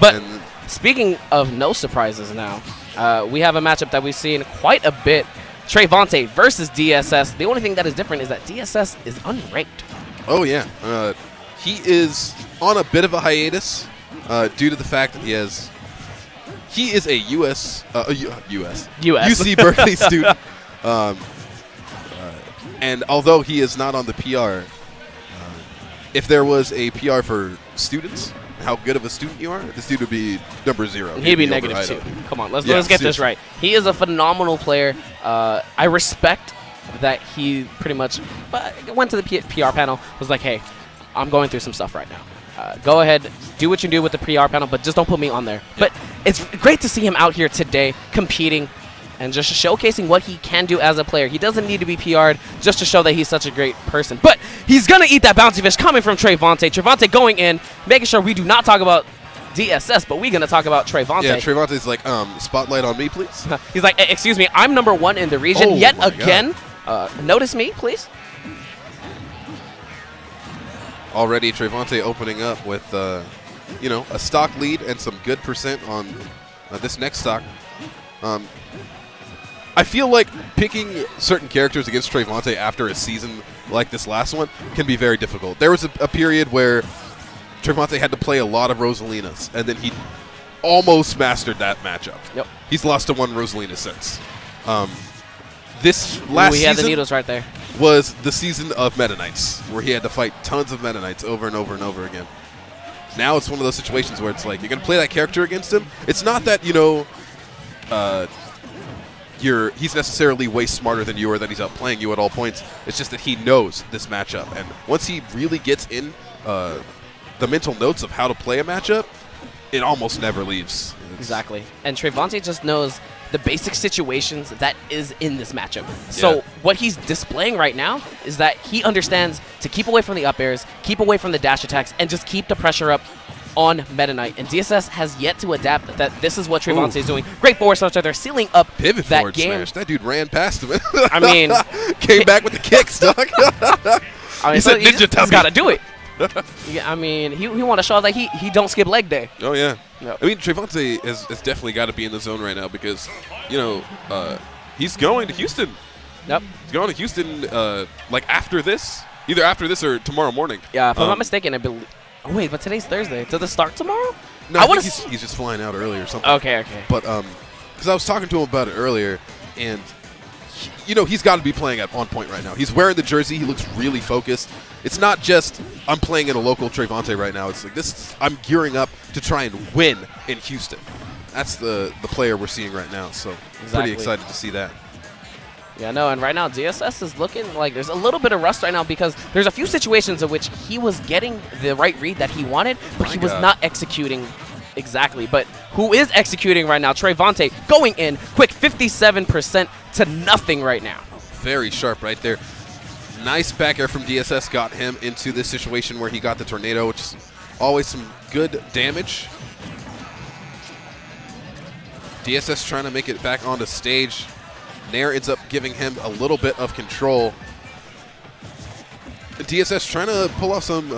But speaking of no surprises now, we have a matchup that we've seen quite a bit. Trevonte versus DSS. The only thing that is different is that DSS is unranked. Oh, yeah. He is on a bit of a hiatus due to the fact that he is a UC Berkeley student. And although he is not on the PR, if there was a PR for students, how good of a student you are, this dude would be number 0. He'd be -2. Come on, let's get this right. He is a phenomenal player. I respect that he pretty much went to the PR panel, was like, hey, I'm going through some stuff right now. Go ahead, do what you do with the PR panel, but just don't put me on there. Yeah. But it's great to see him out here today competing and just showcasing what he can do as a player. He doesn't need to be PR'd just to show that he's such a great person. But he's going to eat that bouncy fish coming from Trevonte. Trevonte going in, making sure we do not talk about DSS, but we're going to talk about Trevonte. Yeah, Trevonte's like, spotlight on me, please. He's like, excuse me, I'm number 1 in the region yet again. Notice me, please. Already Trevonte opening up with, you know, a stock lead and some good percent on this next stock. I feel like picking certain characters against Trevonte after a season like this last one can be very difficult. There was a period where Trevonte had to play a lot of Rosalinas, and then he almost mastered that matchup. Yep. He's lost to 1 Rosalina since. This last he had the season needles right there. Was the season of Meta Knights, where he had to fight tons of Meta Knights over and over and over again. Now it's one of those situations where it's like, you're going to play that character against him. It's not that, you know, he's necessarily way smarter than you or that he's outplaying you at all points. It's just that he knows this matchup. And once he really gets in the mental notes of how to play a matchup, it almost never leaves. Exactly. And Trevonte just knows the basic situations that is in this matchup. So what he's displaying right now is that he understands to keep away from the up airs, keep away from the dash attacks, and just keep the pressure up on Meta Knight. And DSS has yet to adapt that this is what Trevonte is doing. Great forward smash. They're sealing up pivot that forward game. Smash. That dude ran past him. I mean, came back with the kicks, dog. I mean, he said ninja tummy. He's got to do it. Yeah, I mean, he want to show that he don't skip leg day. Oh, yeah. Yep. I mean, Trevonte has definitely got to be in the zone right now because, you know, he's going to Houston. Yep. He's going to Houston, like, after this. Either after this or tomorrow morning. Yeah, if I'm not mistaken, I believe. Oh, wait, but today's Thursday. Does it start tomorrow? No, I think he's just flying out early or something. Okay. But, because I was talking to him about it earlier, and, you know, he's got to be playing at on point right now. He's wearing the jersey. He looks really focused. It's not just I'm playing in a local Trevonte right now. It's like I'm gearing up to try and win in Houston. That's the player we're seeing right now. So pretty excited to see that. Yeah, no, and right now DSS is looking like there's a little bit of rust right now because there's a few situations in which he was getting the right read that he wanted, but he was not executing exactly. But who is executing right now? Trevonte going in quick, 57% to nothing right now. Very sharp right there. Nice back air from DSS got him into this situation where he got the tornado, which is always some good damage. DSS trying to make it back onto stage. Nair ends up giving him a little bit of control. DSS trying to pull off some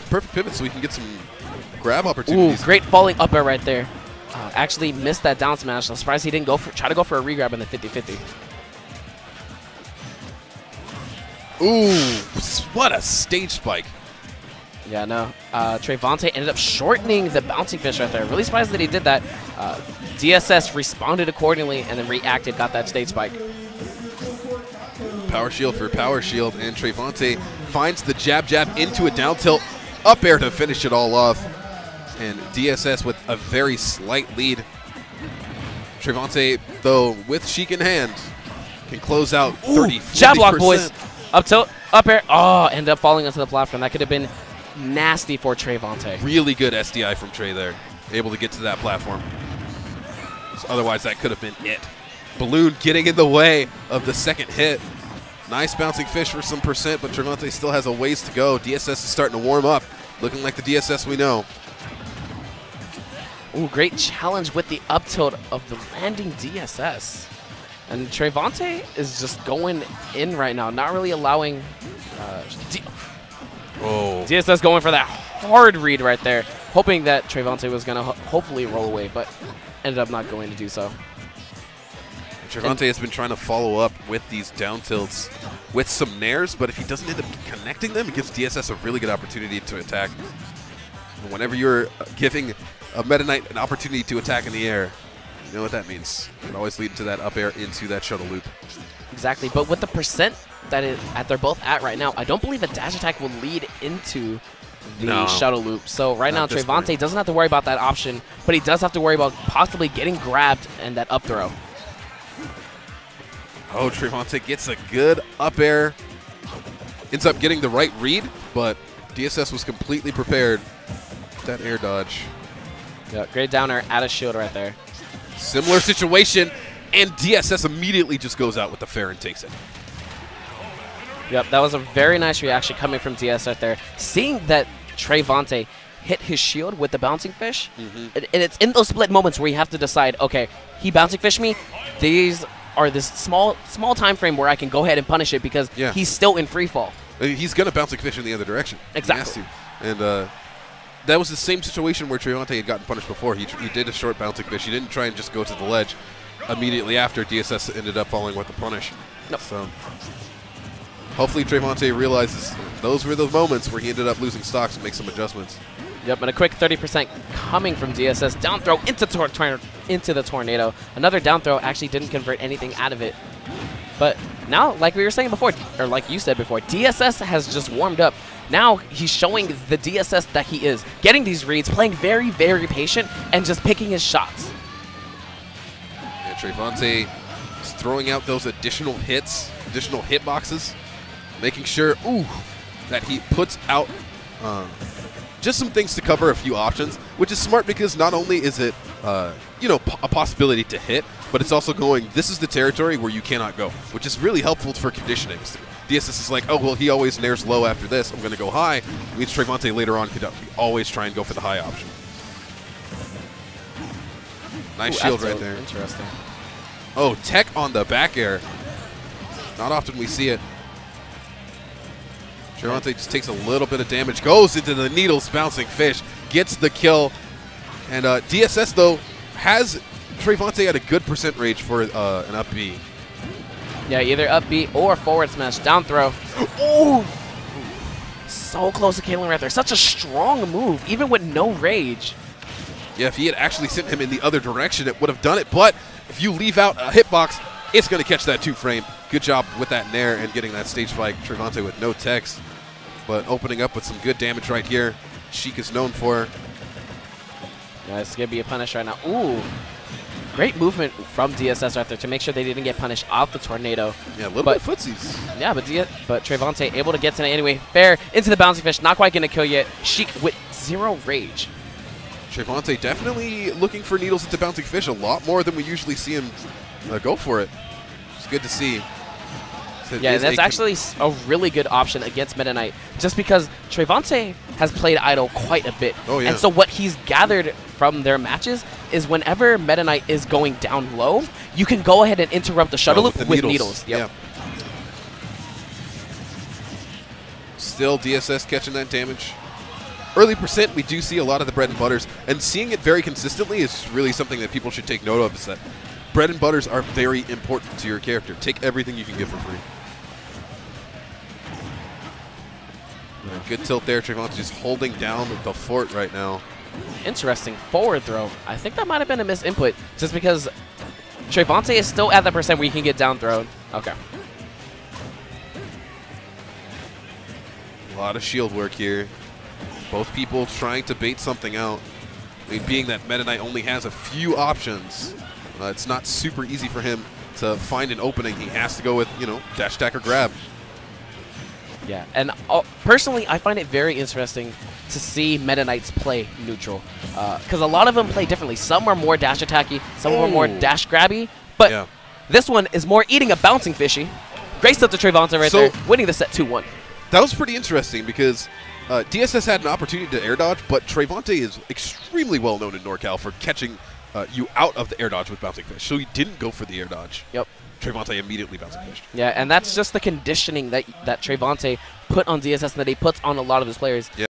perfect pivots so we can get some grab opportunities. Ooh, great falling up air right there. Actually missed that down smash. I'm surprised he didn't try to go for a regrab in the 50-50. Ooh, what a stage spike. Yeah, no. Trevonte ended up shortening the bouncing fish right there. Really surprised that he did that. DSS responded accordingly and then reacted, got that stage spike. Power shield for power shield, and Trevonte finds the jab into a down tilt, up air to finish it all off. And DSS with a very slight lead. Trevonte, though, with Sheik in hand, can close out 30%. Jab block, boys. Up tilt, up air. Oh, ended up falling onto the platform. That could have been nasty for Trevonte. Really good SDI from Trey there. Able to get to that platform. Otherwise, that could have been it. Balloon getting in the way of the second hit. Nice bouncing fish for some percent, but Trevonte still has a ways to go. DSS is starting to warm up. Looking like the DSS we know. Ooh, great challenge with the up tilt of the landing DSS. And Trevonte is just going in right now, not really allowing DSS going for that hard read right there, hoping that Trevonte was going to hopefully roll away, but ended up not going to do so. Trevonte has been trying to follow up with these down tilts with some nairs, but if he doesn't end up connecting them, it gives DSS a really good opportunity to attack. And whenever you're giving a Meta Knight an opportunity to attack in the air, you know what that means. It can always lead to that up air into that shuttle loop. Exactly, but with the percent that they're both at right now, I don't believe a dash attack will lead into the shuttle loop. So right now, Trevonte doesn't have to worry about that option, but he does have to worry about possibly getting grabbed and that up throw. Oh, Trevonte gets a good up air. Ends up getting the right read, but DSS was completely prepared. That air dodge. Yeah, great down air out of shield right there. Similar situation, and DSS immediately just goes out with the fair and takes it. Yep, that was a very nice reaction coming from DSS right there. Seeing that Trevonte hit his shield with the bouncing fish, and it's in those split moments where you have to decide, okay, he bouncing fished me, these are this small time frame where I can go ahead and punish it because he's still in free fall. He's going to bouncing fish in the other direction. Exactly. And that was the same situation where Trevonte had gotten punished before. He did a short bouncing fish. He didn't try and just go to the ledge immediately after. DSS ended up falling with the punish. Nope. So hopefully Trevonte realizes those were those moments where he ended up losing stocks and make some adjustments. Yep, and a quick 30% coming from DSS. Down throw into the tornado. Another down throw actually didn't convert anything out of it. But now, like we were saying before, or like you said before, DSS has just warmed up. Now he's showing the DSS that he is. Getting these reads, playing very, very patient, and just picking his shots. Yeah, Trevonte is throwing out those additional hits, additional hitboxes, making sure, that he puts out just some things to cover a few options, which is smart because not only is it, a possibility to hit, but it's also going, this is the territory where you cannot go, which is really helpful for conditioning. DSS is like, oh, well, he always nairs low after this. I'm going to go high. It means Trevonte later on could always try and go for the high option. Nice shield right there. Interesting. Oh, tech on the back air. Not often we see it. Trevonte just takes a little bit of damage, goes into the needles, bouncing fish, gets the kill. And DSS, though, has Trevonte at a good percent range for an up B. Yeah, either up B or forward smash. Down throw. Ooh! So close to killing right there. Such a strong move, even with no rage. Yeah, if he had actually sent him in the other direction, it would have done it. But if you leave out a hitbox, it's going to catch that 2-frame. Good job with that nair and getting that stage spike. Trevonte with no text, but opening up with some good damage right here. Sheik is known for. Yeah, it's going to be a punish right now. Ooh. Great movement from DSS right there to make sure they didn't get punished off the tornado. Yeah, a little bit of footsies. Yeah, but Trevonte able to get to it anyway. Fair into the bouncing fish. Not quite going to kill yet. Sheik with 0 rage. Trevonte definitely looking for needles into bouncing fish a lot more than we usually see him go for it. It's good to see. Yeah, and that's actually a really good option against Meta Knight, just because Trevonte has played idle quite a bit. Oh, yeah. And so what he's gathered from their matches is whenever Meta Knight is going down low, you can go ahead and interrupt the shuttle loop with needles. Yep. Yeah. Still DSS catching that damage. Early percent, we do see a lot of the bread and butters, and seeing it very consistently is really something that people should take note of, is that bread and butters are very important to your character. Take everything you can get for free. Good tilt there. Trevonte just holding down the fort right now. Interesting forward throw. I think that might have been a missed input, just because Trevonte is still at the percent where you can get down thrown. Okay. A lot of shield work here. Both people trying to bait something out. I mean, being that Meta Knight only has a few options, it's not super easy for him to find an opening. He has to go with, dash attack or grab. Yeah, and personally, I find it very interesting to see Meta Knights play neutral, because a lot of them play differently. Some are more dash attacky, some are more dash grabby, but this one is more eating a bouncing fishy. Great stuff to Trevonte right there, winning the set 2-1. That was pretty interesting because DSS had an opportunity to air dodge, but Trevonte is extremely well known in NorCal for catching you out of the air dodge with bouncing fish, so he didn't go for the air dodge. Yep. Trevonte immediately bouncing fish. Yeah, and that's just the conditioning that Trevonte put on DSS and that he puts on a lot of his players. Yeah.